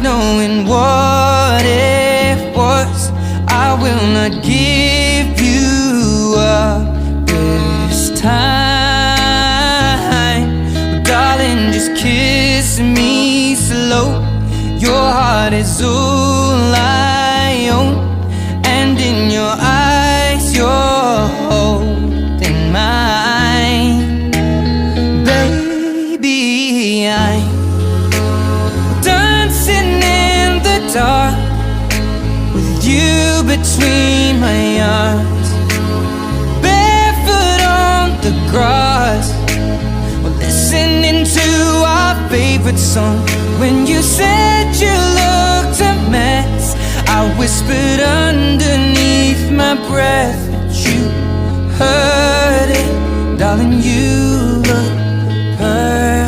knowing what it was. I will not give you up this time. But darling, just kiss me slow. Your heart is all I own, and in your eyes you're holding mine. Baby, I'm dancing in the dark with you between my arms, barefoot on the grass. We're listening to our favorite song. When you said you looked a mess, I whispered underneath my breath, but you heard it. Darling, you look perfect.